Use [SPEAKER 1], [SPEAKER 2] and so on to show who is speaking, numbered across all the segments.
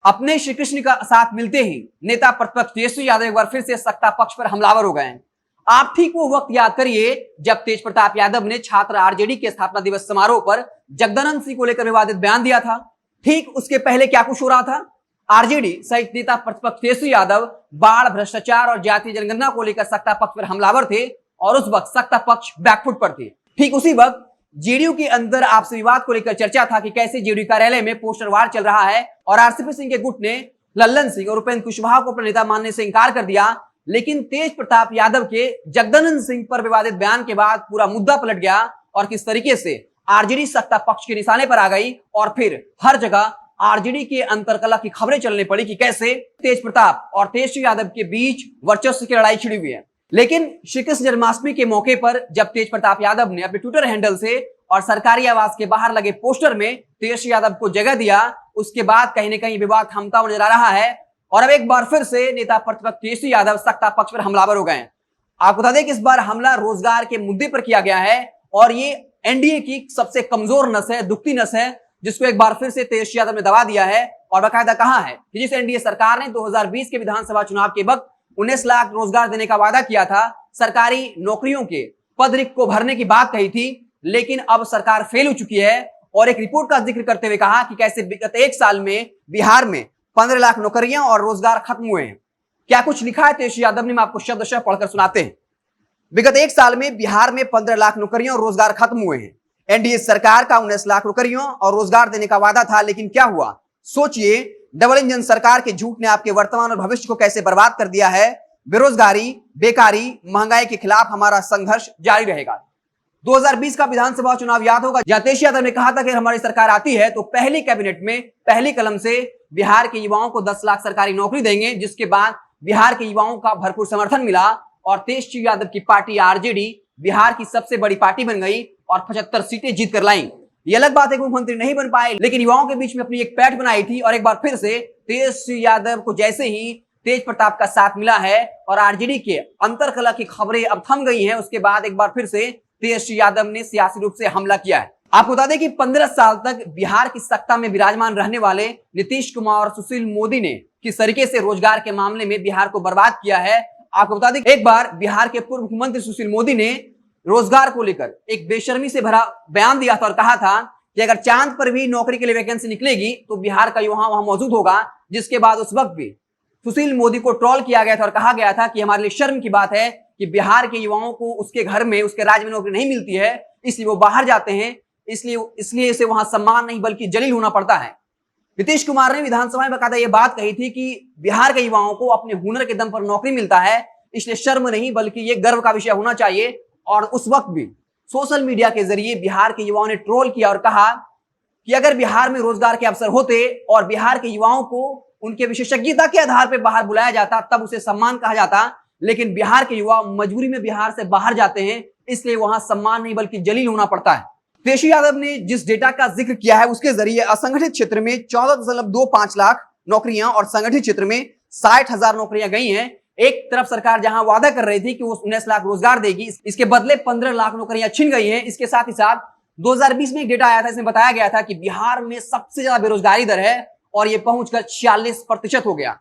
[SPEAKER 1] अपने श्री कृष्ण का साथ मिलते ही नेता प्रतिपक्ष तेजस्वी यादव एक बार फिर से सत्ता पक्ष पर हमलावर हो गए हैं। आप ठीक वो वक्त याद करिए जब तेज प्रताप यादव ने छात्र आरजेडी के स्थापना दिवस समारोह पर जगदानंद सिंह को लेकर विवादित बयान दिया था। ठीक उसके पहले क्या कुछ हो रहा था? आरजेडी सहित नेता प्रतिपक्ष तेजस्वी यादव बाढ़, भ्रष्टाचार और जातीय जनगणना को लेकर सत्ता पक्ष पर हमलावर थे और उस वक्त सत्ता पक्ष बैकफुट पर थे। ठीक उसी वक्त जेडीयू के अंदर आपसी विवाद को लेकर चर्चा था कि कैसे जेडीयू कार्यालय में पोस्टर वार चल रहा है और आरसीपी सिंह के गुट ने लल्लन सिंह और उपेंद्र कुशवाहा को अपना नेता मानने से इंकार कर दिया। लेकिन तेज प्रताप यादव के जगदानंद सिंह पर विवादित बयान के बाद पूरा मुद्दा पलट गया और किस तरीके से आरजेडी सत्ता पक्ष के निशाने पर आ गई और फिर हर जगह आरजेडी के अंतरकलह की खबरें चलने पड़ी कि कैसे तेज प्रताप और तेजस्वी यादव के बीच वर्चस्व की लड़ाई छिड़ी हुई है। लेकिन श्री कृष्ण जन्माष्टमी के मौके पर जब तेज प्रताप यादव ने अपने ट्विटर हैंडल से और सरकारी आवास के बाहर लगे पोस्टर में तेजस्वी यादव को जगह दिया, उसके बाद कहीं न कहीं विवाद थमता हुआ नजर आ रहा है और अब एक बार फिर से नेता प्रतिपक्ष तेजस्वी यादव सत्ता पक्ष पर हमलावर हो गए हैं। आपको बता दें कि इस बार हमला रोजगार के मुद्दे पर किया गया है और ये एनडीए की सबसे कमजोर नस है, दुखती नस है, जिसको एक बार फिर से तेजस्वी यादव ने दबा दिया है और बाकायदा कहा है कि जिस एनडीए सरकार ने 2020 के विधानसभा चुनाव के वक्त 19 लाख रोजगार देने का वादा किया था, सरकारी नौकरियों के पद रिक्त को भरने की बात कही थी, लेकिन अब सरकार फेल हो चुकी है और एक रिपोर्ट का जिक्र करते हुए कहा कि कैसे विगत एक साल में बिहार में 15 लाख नौकरियां और रोजगार खत्म हुए हैं। क्या कुछ लिखा है तेजस्वी यादव ने, मैं आपको शब्दशः पढ़कर सुनाते हैं। विगत एक साल में बिहार में 15 लाख नौकरियां और रोजगार खत्म हुए हैं। एनडीए सरकार का 19 लाख नौकरियों और रोजगार देने का वादा था, लेकिन क्या हुआ? सोचिए, डबल इंजन सरकार के झूठ ने आपके वर्तमान और भविष्य को कैसे बर्बाद कर दिया है। बेरोजगारी, बेकारी, महंगाई के खिलाफ हमारा संघर्ष जारी रहेगा। 2020 का विधानसभा चुनाव याद होगा, जहां तेजस्वी यादव ने कहा था कि हमारी सरकार आती है तो पहली कैबिनेट में पहली कलम से बिहार के युवाओं को 10 लाख सरकारी नौकरी देंगे, जिसके बाद बिहार के युवाओं का भरपूर समर्थन मिला और तेजस्वी यादव की पार्टी आरजेडी बिहार की सबसे बड़ी पार्टी बन गई और 75 सीटें जीत कर लाई। ये अलग बात है कि मुख्यमंत्री नहीं बन पाए, लेकिन युवाओं के बीच में अपनी एक पैठ बनाई थी और एक बार फिर से तेजस्वी यादव को जैसे ही तेज प्रताप का साथ मिला है और आरजेडी के अंतरकलह की खबरें अब थम गई हैं, उसके बाद एक बार फिर से तेजस्वी यादव ने सियासी रूप से हमला किया है। आपको बता दें कि 15 साल तक बिहार की सत्ता में विराजमान रहने वाले नीतीश कुमार और सुशील मोदी ने किस तरीके से रोजगार के मामले में बिहार को बर्बाद किया है। आपको बता दें एक बार बिहार के पूर्व मुख्यमंत्री सुशील मोदी ने रोजगार को लेकर एक बेशर्मी से भरा बयान दिया था और कहा था कि अगर चांद पर भी नौकरी के लिए वैकेंसी निकलेगी तो बिहार का युवा वहां मौजूद होगा। जिसके बाद उस वक्त भी सुशील मोदी को ट्रोल किया गया था और कहा गया था कि हमारे लिए शर्म की बात है कि बिहार के युवाओं को उसके घर में, उसके राज्य में नौकरी नहीं मिलती है, इसलिए वो बाहर जाते हैं, इसलिए इसे वहां सम्मान नहीं बल्कि जलील होना पड़ता है। नीतीश कुमार ने विधानसभा में बकायदा ये बात कही थी कि बिहार के युवाओं को अपने हुनर के दम पर नौकरी मिलता है, इसलिए शर्म नहीं बल्कि ये गर्व का विषय होना चाहिए। और उस वक्त भी सोशल मीडिया के जरिए बिहार के युवाओं ने ट्रोल किया और कहा कि अगर बिहार में रोजगार के अवसर होते और बिहार के युवाओं को उनके विशेषज्ञता के आधार पर बाहर बुलाया जाता तब उसे सम्मान कहा जाता, लेकिन बिहार के युवा मजबूरी में बिहार से बाहर जाते हैं, इसलिए वहां सम्मान नहीं बल्कि जलील होना पड़ता है। तेजस्वी यादव ने जिस डेटा का जिक्र किया है उसके जरिए असंगठित क्षेत्र में 14.25 लाख नौकरियां और संगठित क्षेत्र में 60,000 नौकरियां गई हैं। एक तरफ सरकार जहां वादा कर रही थी कि वो 19 लाख रोजगार देगी, इसके बदले 15 लाख नौकरियां छिन गई हैं। इसके साथ ही साथ 2020 में एक डेटा आया था, इसमें बताया गया था कि बिहार में सबसे ज्यादा बेरोजगारी दर है और ये पहुंचकर 46% हो गया।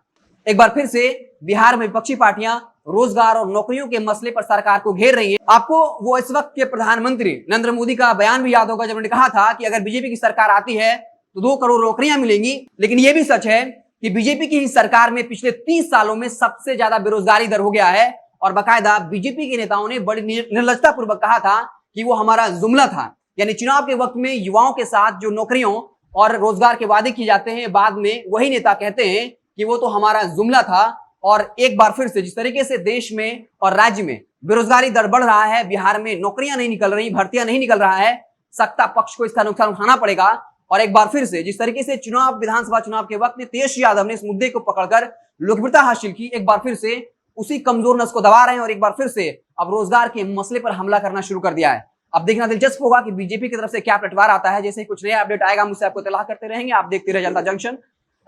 [SPEAKER 1] एक बार फिर से बिहार में विपक्षी पार्टियां रोजगार और नौकरियों के मसले पर सरकार को घेर रही है। आपको वो इस वक्त के प्रधानमंत्री नरेंद्र मोदी का बयान भी याद होगा, जब उन्होंने कहा था कि अगर बीजेपी की सरकार आती है तो 2 करोड़ नौकरियां मिलेंगी। लेकिन यह भी सच है कि बीजेपी की ही सरकार में पिछले 30 सालों में सबसे ज्यादा बेरोजगारी दर हो गया है और बाकायदा बीजेपी के नेताओं ने बड़ी निर्लजता पूर्वक कहा था कि वो हमारा जुमला था। यानी चुनाव के वक्त में युवाओं के साथ जो नौकरियों और रोजगार के वादे किए जाते हैं, बाद में वही नेता कहते हैं कि वो तो हमारा जुमला था। और एक बार फिर से जिस तरीके से देश में और राज्य में बेरोजगारी दर बढ़ रहा है, बिहार में नौकरियां नहीं निकल रही, भर्तियां नहीं निकल रहा है, सत्ता पक्ष को इसका नुकसान उठाना पड़ेगा। और एक बार फिर से जिस तरीके से विधानसभा चुनाव के वक्त में तेजस्वी यादव ने इस मुद्दे को पकड़कर लोकप्रियता हासिल की, एक बार फिर से उसी कमजोर नस को दबा रहे हैं और एक बार फिर से अब रोजगार के मसले पर हमला करना शुरू कर दिया है। अब देखना दिलचस्प होगा कि बीजेपी की तरफ से क्या पलटवार आता है। जैसे ही कुछ नया अपडेट आएगा, मुझसे आपको इत्तला करते रहेंगे। आप देखते रहे जनता जंक्शन।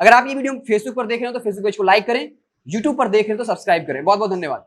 [SPEAKER 1] अगर आप ये वीडियो फेसबुक पर देख रहे हो तो फेसबुक पेज को लाइक करें, यूट्यूब पर देख रहे हो तो सब्सक्राइब करें। बहुत बहुत धन्यवाद।